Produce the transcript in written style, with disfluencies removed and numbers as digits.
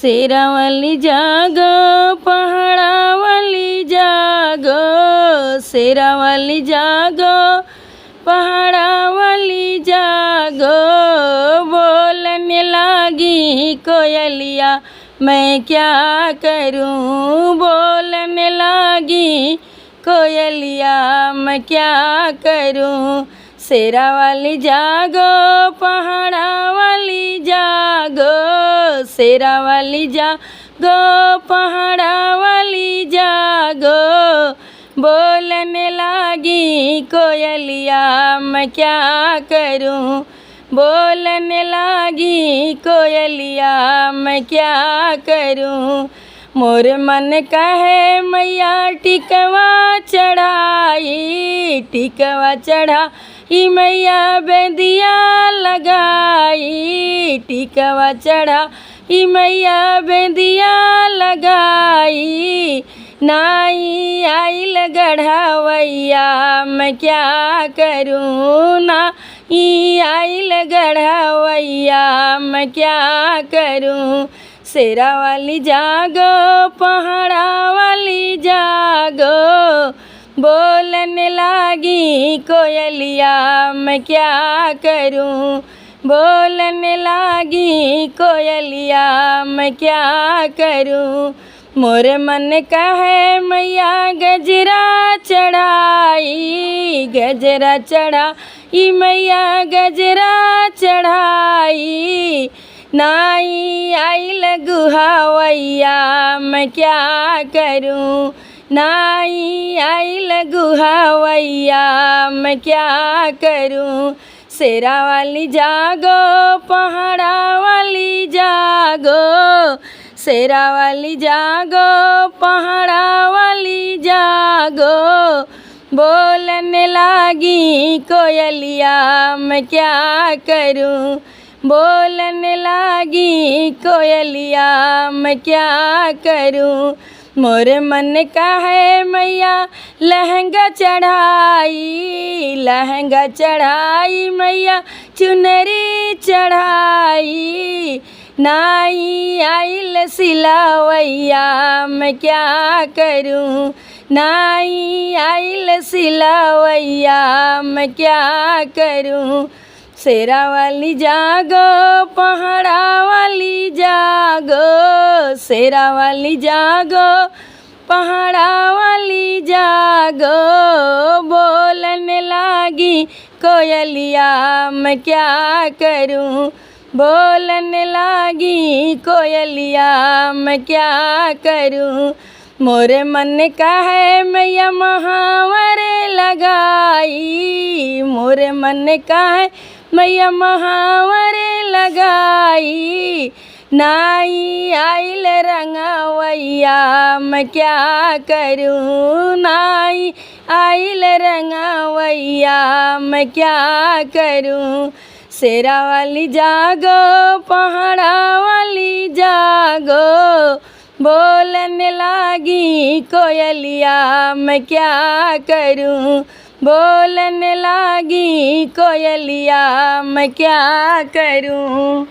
शेरावाली जागो पहाड़ावाली जागो, शेरावाली जागो पहाड़ावाली जागो। बोलने लगी कोयलिया मैं क्या करूं, बोलने लगी कोयलिया मैं क्या करूं। शेरावाली जागो पहाड़ावाली जागो, शेरावाली जागो पहाड़ावाली जागो। बोलने लगी कोयलिया मैं क्या करूं, बोलने लगी कोयलिया मैं क्या करूं। मोर मन कहे मैया टिकवा चढ़ाई, टिकवा चढ़ाई मैया बेदिया लगाई, टिकवा चढ़ाई मैया बेदिया लगाई। नाई आइल गढ़वैया मैं क्या करूं, नाई आइल गढ़वैया मैं क्या करूं। शेरावाली जागो पहाड़ावाली जागो, बोलने लगी कोयलिया मैं क्या करूं, बोलने लगी कोयलिया मैं क्या करूं। मोर मन कहे मैया गजरा चढ़ाई, गजरा चढ़ाई मैया गजरा चढ़ाई। नाई आइल गुहावैया मैं क्या करूं, नाई आइल गुहावैया मैं क्या करूं। शेरावाली जागो पहाड़ावाली जागो, शेरावाली जागो पहाड़ावाली जागो। बोलने लगी कोयलिया मैं क्या करूं, बोलने लगी कोयलिया मैं क्या करूं। मोर मन कहे मैया लहंगा चढ़ाई, लहंगा चढ़ाई मैया चुनरी चढ़ाई। नाई आइल सिलावैया मैं क्या करूं, नाई आइल सिलावैया मैं क्या करूं। शेरावाली जागो पहाड़ावाली जागो, शेरावाली जागो पहाड़ावाली जागो। बोलने लगी कोयलिया मैं क्या करूं, बोलने लगी कोयलिया मैं क्या करूं। मोर मन कहे मैया महावरे लगाई, मोर मन कहे मैया महावरे लगाई। नाई आइल रंगवैया मैं क्या करूं, नाई आइल रंगवैया मैं क्या करूं। शेरावाली जागो पहाड़ावाली जागो, बोलने लगी कोयलिया मैं क्या करूं, बोलने लगी कोयलिया मैं क्या करूं।